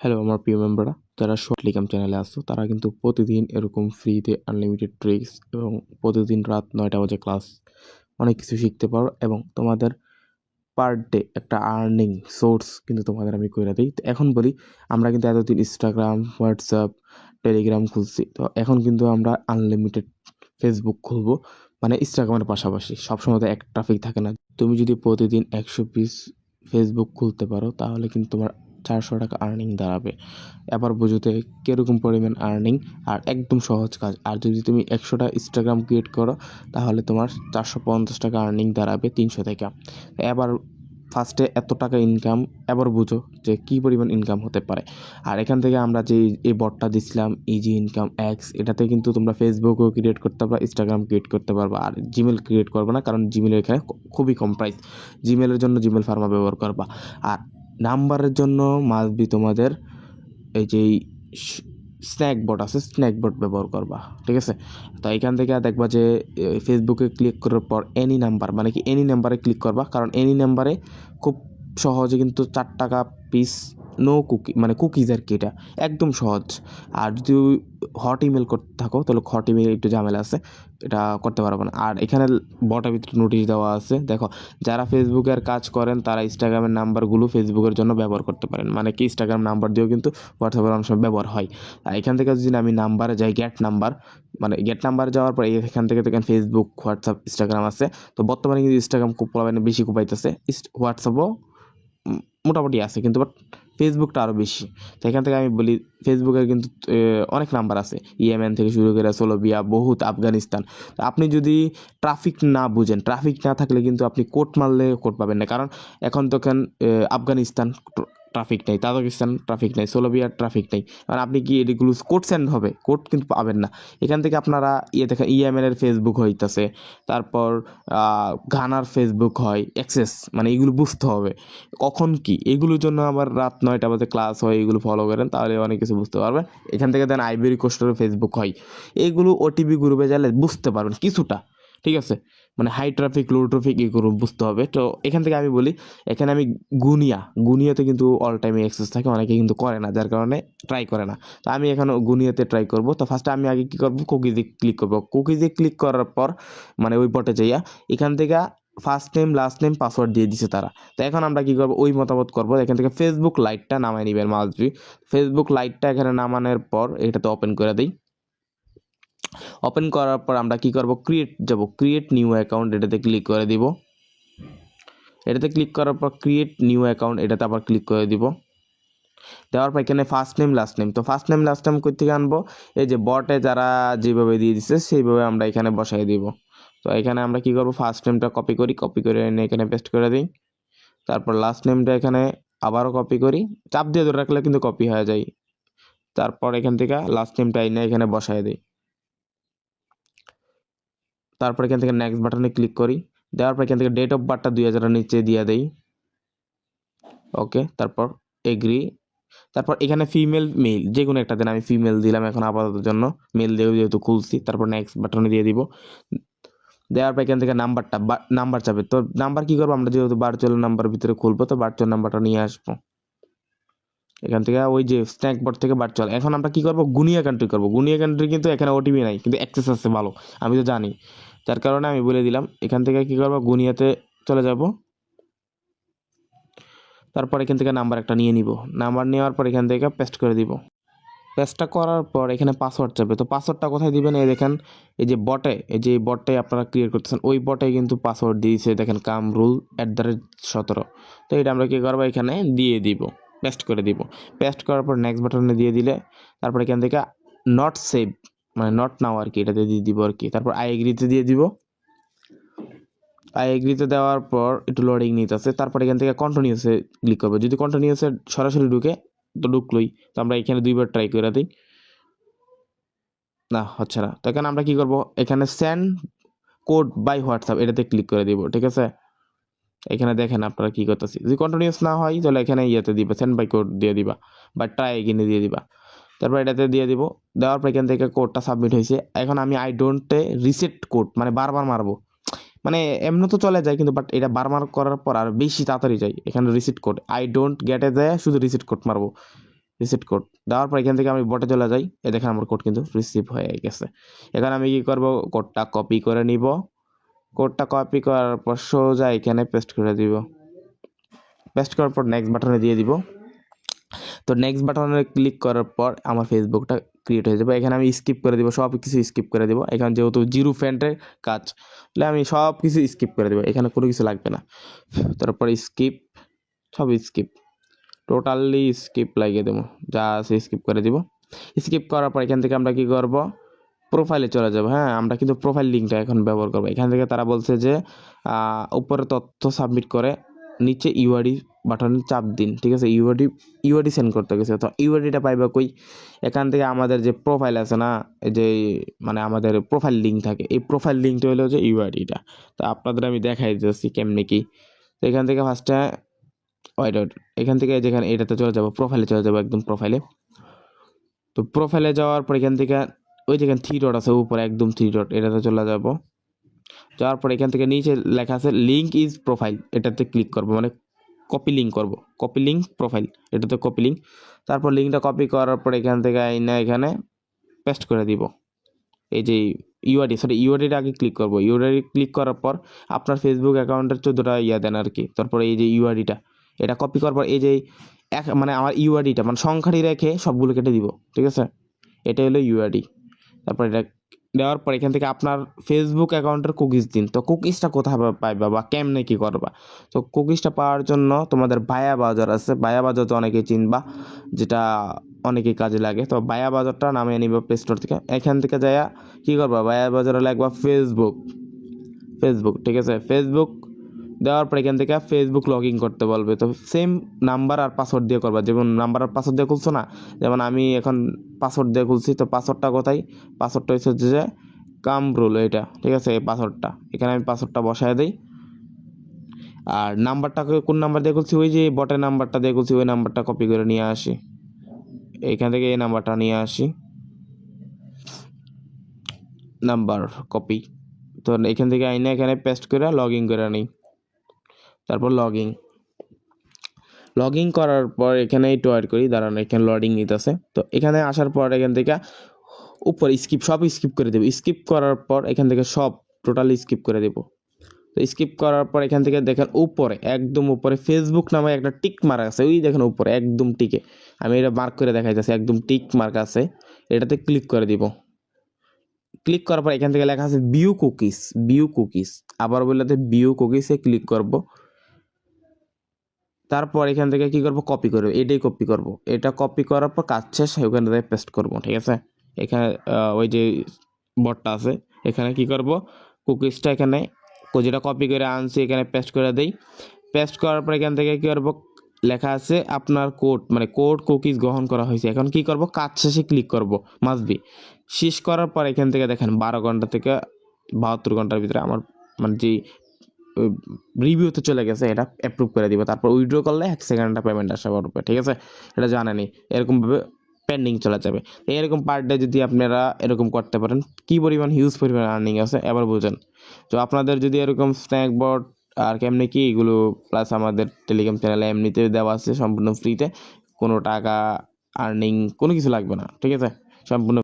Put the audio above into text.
Hello আমার প্রিয় মেম্বাররা, যারা শর্ট লিকাম চ্যানেলে আসছো তারা কিন্তু প্রতিদিন এরকম ফ্রিতে আনলিমিটেড ট্রিক্স এবং প্রতিদিন রাত 9টা বাজে ক্লাস অনেক কিছু শিখতে পারো এবং তোমাদের পার ডে একটা আর্নিং সোর্স কিন্তু তোমাদের আমি করে দিই। তো এখন বলি, আমরা কিন্তু এতদিন ইনস্টাগ্রাম, হোয়াটসঅ্যাপ, টেলিগ্রাম খুলছি, তো এখন কিন্তু আমরা আনলিমিটেড ফেসবুক খুলবো। মানে ইনস্টাগ্রামের পাশাপাশি সবসময় তো এক ট্রাফিক থাকে না। তুমি যদি প্রতিদিন 100 পিস ফেসবুক খুলতে পারো তাহলে কিন্তু তোমার 400 টাকা আর্নিং দাঁড়াবে। এবার বুঝতে কীরকম পরিমাণ আর্নিং, আর একদম সহজ কাজ। আর যদি তুমি 100টা ইনস্টাগ্রাম ক্রিয়েট করো তাহলে তোমার 450 টাকা আর্নিং দাঁড়াবে 300 টাকা। এবার ফার্স্টে এত টাকা ইনকাম, এবার বুঝো যে কী পরিমাণ ইনকাম হতে পারে। আর এখান থেকে আমরা যে এই বটটা দিছিলাম ইজি ইনকাম এক্স, এটাতে কিন্তু তোমরা ফেসবুকও ক্রিয়েট করতে পারবা, ইনস্টাগ্রাম ক্রিয়েট করতে পারবা। আর জিমেল ক্রিয়েট করবে না, কারণ জিমেলের এখানে খুবই কম প্রাইস। জিমেলের জন্য জিমেল ফার্মা ব্যবহার করবা। আর নাম্বারের জন্য মাস্ট বি তোমাদের এই যে স্ন্যাক বট আছে, স্ন্যাক বট ব্যবহার করবা, ঠিক আছে? তো এখান থেকে দেখবা যে ফেসবুকে ক্লিক করার পর এনি নাম্বার, মানে কি এনি নাম্বারে ক্লিক করবা, কারণ এনি নাম্বারে খুব সহজে কিন্তু 4 টাকা পিস, নো কুকি, মানে কুকিজ আর কি, এটা একদম সহজ। আর যদি হট ইমেল করতে থাকো তাহলে হট ইমেল একটু ঝামেলা আছে, এটা করতে পারবো না। আর এখানে বটের ভিতরে নোটিশ দেওয়া আছে, দেখো যারা ফেসবুকের কাজ করেন তারা ইনস্টাগ্রামের নাম্বারগুলো ফেসবুকের জন্য ব্যবহার করতে পারেন। মানে কি ইনস্টাগ্রাম নাম্বার দিয়েও কিন্তু হোয়াটসঅ্যাপের অনেক সময় ব্যবহার হয়। আর এখান থেকে যদি আমি নাম্বারে যাই, গেট নাম্বার, মানে গেট নাম্বার যাওয়ার পর এখান থেকে দেখেন ফেসবুক, হোয়াটসঅ্যাপ, ইনস্টাগ্রাম আছে। তো বর্তমানে কিন্তু ইনস্টাগ্রাম খুব বেশি কুপাইতেছে, হোয়াটসঅ্যাপও মোটামুটি আছে, কিন্তু বাট ফেসবুকটা আরও বেশি। তো এখান থেকে আমি বলি, ফেসবুকের কিন্তু অনেক নাম্বার আছে, ইয়েমেন থেকে শুরু করে সোলোবিয়া, বহুত, আফগানিস্তান। তো আপনি যদি ট্রাফিক না বুঝেন, ট্রাফিক না থাকলে কিন্তু আপনি কোড মারলে কোড পাবেন না, কারণ এখন তখন আফগানিস্তান ট্রাফিক নেই, তাজিকিস্তান ট্রাফিক নেই, সোলোবিয়ার ট্রাফিক নেই। কারণ আপনি কি এগুলো কোড সেন্ড হবে, কোড কিন্তু পাবেন না। এখান থেকে আপনারা দেখেন ইয়েমেনের ফেসবুক হইতাছে, তারপর ঘানার ফেসবুক হয়, অ্যাক্সেস, মানে এগুলো বুঝতে হবে কখন কি। এগুলোর জন্য আবার রাত 9টা বাজে ক্লাস হয়, এগুলো ফলো করেন তাহলে অনেক কিছু বুঝতে পারবেন। এখান থেকে দেন আইভরি কোস্টের ফেসবুক হয়, এগুলো ওটিপি গ্রুপে গেলে বুঝতে পারবেন কিছুটা, ঠিক আছে? মানে হাই ট্রাফিক, লো ট্রাফিক এগুলো বুঝতে হবে। তো এখান থেকে আমি বলি, এখানে আমি গুনিয়াতে কিন্তু অল টাইমে অ্যাক্সেস থাকে, অনেকে কিন্তু করে না, যার কারণে ট্রাই করে না। তো আমি এখন গুনিয়াতে ট্রাই করব। তো ফার্স্টে আমি আগে কী করবো, কুকিজে ক্লিক করবো। কুকিজে ক্লিক করার পর মানে ওই বটে যাইয়া এখান থেকে first name, last name, password দিয়ে দিছে তারা। তো এখন আমরা কী করবো, ওই মতামত করবো। এখান থেকে ফেসবুক লাইটটা নামায় নিবেন মাস্টবি। ফেসবুক লাইটটা এখানে নামানোর পর এটাতে ওপেন করে দিই। ওপেন করার পর আমরা কী করবো, ক্রিয়েট নিউ অ্যাকাউন্ট, এটাতে ক্লিক করে দিব। এটাতে ক্লিক করার পর ক্রিয়েট নিউ অ্যাকাউন্ট, এটাতে আবার ক্লিক করে দিব। দেওয়ার পর এখানে ফার্স্ট নেম, লাস্ট নেম, তো ফার্স্ট নেম লাস্ট নেম কই থেকে আনবো, এই যে বটে যারা যেভাবে দিয়ে দিচ্ছে সেইভাবে আমরা এখানে বসাই দিব। তো এখানে আমরা কি করব, ফার্স্ট নেমটা কপি করে এনে এখানে পেস্ট করে দিই। তারপর লাস্ট নেমটা এখানে আবারও কপি করি, চাপ দিয়ে ধরে রাখলে কিন্তু কপি হয়ে যায়। তারপর এখান থেকে লাস্ট নেমটা এনে এখানে বসাই দিই। তারপর এখান থেকে নেক্সট বাটনে ক্লিক করি। দেওয়ার পর এখান থেকে ডেট অফ বার্থটা 2000 নিচে দিয়ে দেই, ওকে। তারপর এগ্রি। তারপর এখানে ফিমেল মেল যে কোনো একটা দেন, আমি ফিমেল দিলাম এখন আপাতত জন্য, মেল দিয়েও যেহেতু খুলছি। তারপর নেক্সট বাটনে দিয়ে দিব। দেওয়ার পর এখান থেকে নাম্বার চাবে। তো নাম্বার কী করবো, আমরা যেহেতু ভার্চুয়াল নাম্বার ভিতরে খুলবো, তো ভার্চুয়াল নাম্বারটা নিয়ে আসবো এখান থেকে, ওই যে স্ন্যাক বট থেকে ভার্চুয়াল। এখন আমরা কী করবো, গুনিয়া কান্ট্রি করবো। গুনিয়া কান্ট্রি কিন্তু এখানে ওটিপি নাই, কিন্তু অ্যাক্সেস আছে ভালো, আমি তো জানি, যার কারণে আমি বলে দিলাম। এখান থেকে কী করবো, গুনিয়াতে চলে যাব। তারপর এখান থেকে নাম্বার একটা নিয়ে নিব। নাম্বার নেওয়ার পর এখান থেকে পেস্ট করে দিব। পেস্টটা করার পর এখানে পাসওয়ার্ড চাবে। তো পাসওয়ার্ডটা কোথায় দিবেন, এই দেখেন এই যে বটে, এই যে বটে আপনারা ক্রিয়েট করতেছেন, ওই বটে কিন্তু পাসওয়ার্ড দিয়েছে, দেখেন কামরুল@17। তো এটা আমরা কী করবো, এখানে দিয়ে দিব, পেস্ট করে দিব। পেস্ট করার পর নেক্সট বাটনে দিয়ে দিলে তারপর এখান থেকে নট সেভ, মানে নট নাও আর কি, এটাতে দিয়ে দিব আর কি। তারপর আই এগ্রিতে দিয়ে দিব। আই এগ্রিতে দেওয়ার পর একটু লোডিং নিতেছে। তারপর এখান থেকে কন্টিনিউসে ক্লিক করবো। যদি কন্টিনিউসে সরাসরি ঢুকে তো ঢুকলোই। তো আমরা এখানে 2বার ট্রাই করে দিই, না হচ্ছে না। তো এখানে আমরা কী করবো, এখানে সেন্ড কোড বাই হোয়াটসঅ্যাপ, এটাতে ক্লিক করে দিব, ঠিক আছে? এখানে দেখেন আপনারা কী করতেছি, যদি কন্টিনিউস না হয় তাহলে এখানে ইয়েতে দিবা, সেন্ড বাই কোড দিয়ে দিবা বা ট্রাই এগিনে দিয়ে দিবা। তারপর এটাতে দিয়ে দিব। দেওয়ার পর এখান থেকে কোডটা সাবমিট হয়েছে। এখন আমি আই ডোন্টে রিসেট কোড, মানে বারবার মারবো, মানে এমনি তো চলে যায় কিন্তু বাট এটা বারবার করার পর আর বেশি তাড়াতাড়ি যায়। এখানে রিসেট কোড, আই ডোন্ট গেটে যায় শুধু রিসেট কোড মারবো। রিসিট কোড দেওয়ার পর এখান থেকে আমি বটে চলে যাই, দেখেন আমার কোড কিন্তু রিসিভ হয়ে গেছে। এখানে আমি কি করব, কোডটা কপি করে নিব, কোডটা কপি করার পর সোজা এখানে পেস্ট করে দিব, পেস্ট করার পর নেক্সট বাটনে দিয়ে দিব। তো নেক্সট বাটনে ক্লিক করার পর আমার ফেসবুকটা ক্রিয়েট হয়ে যাবে। এখানে আমি স্কিপ করে দিব, সব কিছু স্কিপ করে দিব। এখানে যেহেতু জিরো ফ্রেন্ডের কাজ, তাহলে আমি সব কিছু স্কিপ করে দেবো, এখানে কোনো কিছু লাগবে না। তারপর স্কিপ, সব স্কিপ, টোটালি স্কিপ লাগিয়ে দেবো, যা আছে স্কিপ করে দিব। স্কিপ করার পর এখান থেকে আমরা কি করব, প্রোফাইলে চলে যাব। হ্যাঁ, আমরা কিন্তু প্রোফাইল লিঙ্কটা এখন ব্যবহার করবো। এখান থেকে তারা বলছে যে উপরে তথ্য সাবমিট করে নিচে ইউআইডি বাটনে চাপ দিন, ঠিক আছে। ইউআইডি সেন্ড করতে গেছে, তো ইউআইডিটা পাইবা কই, এখান থেকে আমাদের যে প্রোফাইল আছে না, যে মানে আমাদের প্রোফাইল লিঙ্ক থাকে, এই প্রোফাইল লিঙ্কটা হলো যে ইউআইডিটা। তো আপনাদের আমি দেখাই দিচ্ছি কেমনে কি। তো এখান থেকে ফার্স্টে ওয়েট, এখান থেকে যেখানে এটাতে চলে যাবো, প্রোফাইলে চলে যাবো, একদম প্রোফাইলে। তো প্রোফাইলে যাওয়ার পর এখান থেকে ওই যেখানে 3 ডট আছে উপরে, একদম 3 ডট, এটাতে চলে যাব। যাওয়ার পর এখান থেকে নিচে লেখা আছে লিঙ্ক ইজ প্রোফাইল, এটাতে ক্লিক করব, মানে কপি লিঙ্ক করব, কপি লিঙ্ক প্রোফাইল, এটাতে কপি লিঙ্ক। তারপর লিঙ্কটা কপি করার পর এখান থেকে এখানে পেস্ট করে দিব। এই যে ইউআইডিটা আগে ক্লিক করব। ইউআইডি ক্লিক করার পর আপনার ফেসবুক অ্যাকাউন্টের 14টা দেন আর কি। তারপরে এই যে ইউআইডিটা, এটা কপি করার পর এই যে মানে আমার ইউআইডিটা মানে সংখ্যাটি রেখে সবগুলো কেটে দিব, ঠিক আছে। এটা হলো ইউআইডি। তারপর এটা দেওয়ার পর এখান থেকে আপনার ফেসবুক অ্যাকাউন্টের কুকিজ দিন। তো কুকিজটা কোথায় পাইবা বা কেমনে কী করবা, তো কুকিজটা পাওয়ার জন্য তোমাদের বায়া বাজার আছে, বায়া বাজার তো অনেকেই চিনবা, যেটা অনেকেই কাজে লাগে। তো বায়া বাজারটা নামিয়ে নিবা প্লে স্টোর থেকে। এখান থেকে যাইয়া কী করবা, বায়া বাজারে লাগবা ফেসবুক, ঠিক আছে। ফেসবুক দেওয়ার পর এখান থেকে ফেসবুক লগ ইন করতে বলবে। তো সেম নাম্বার আর পাসওয়ার্ড দিয়ে করবা, যেমন নাম্বার আর পাসওয়ার্ড দিয়ে খুলছো না, যেমন আমি এখন পাসওয়ার্ড দিয়ে খুলছি। তো পাসওয়ার্ডটা কোথায়, পাসওয়ার্ডটা হচ্ছে যে কামরুল, এটা ঠিক আছে। এই পাসওয়ার্ডটা এখানে আমি পাসওয়ার্ডটা বসায় দিই। আর নাম্বারটাকে কোন নাম্বার দিয়ে খুলছি, ওই যে বটের নাম্বারটা দিয়ে খুলছি, ওই নাম্বারটা কপি করে নিয়ে আসি, এখান থেকে এই নাম্বারটা নিয়ে আসি, নাম্বার কপি। তো এখান থেকে আইনে এখানে পেস্ট করে লগ ইন করে নিই। তারপর লগ ইন করার পর এখানে একটু ওয়েট করি, দাঁড়ান এখানে লোডিং নিতেছে। তো এখানে আসার পর এখান থেকে উপরে সব স্কিপ করে দেবো। স্কিপ করার পর এখান থেকে সব টোটালি স্কিপ করে দেবো। তো স্কিপ করার পর এখান থেকে দেখেন উপরে, একদম উপরে ফেসবুক নামে একটা টিক মার্ক আছে, ওই দেখেন উপরে একদম টিকে, আমি এটা মার্ক করে দেখাইতেছি, একদম টিক মার্ক আছে, এটাতে ক্লিক করে দিব। ক্লিক করার পর এখান থেকে লেখা আছে ভিউ কুকিজ, আবার বলতে ভিউ কুকিজে ক্লিক করব। তারপর এখান থেকে কি করব, কপি করব, এটাই কপি করব। এটা কপি করার পর কাজ শেষ, ওখানে থেকে পেস্ট করব, ঠিক আছে। এখানে ওই যে বটটা আছে, এখানে কি করব, কুকিজটা এখানে যেটা কপি করে আনছি এখানে পেস্ট করে দেই। পেস্ট করার পর এখান থেকে কি করব, লেখা আছে আপনার কোড, মানে কোড কুকিজ গ্রহণ করা হয়েছে। এখন কি করব, কাজ শেষে ক্লিক করব, মাস্ট বি। শেষ করার পর এখান থেকে দেখেন 12 ঘন্টা থেকে 72 ঘন্টার ভিতরে আমার মানে যে রিভিউতে চলে গেছে, এটা অ্যাপ্রুভ করে দিব। তারপর উইথড্র করলে 1 সেকেন্ডে পেমেন্ট আসা পড়বে, ঠিক আছে। এটা জানেনি, এরকমভাবে পেন্ডিং চলে যাবে। এরকম পার ডে যদি আপনারা এরকম করতে পারেন, কী পরিমাণ হিউজ পরিমাণ আর্নিং আছে এবার বুঝেন। তো আপনাদের যদি এরকম স্ন্যাক বট আর কেমনি কি এগুলো, প্লাস আমাদের টেলিগ্রাম চ্যানেলে এমনিতে দেওয়া আছে সম্পূর্ণ ফ্রিতে, কোনো টাকা আর্নিং কোনো কিছু লাগবে না, ঠিক আছে, সম্পূর্ণ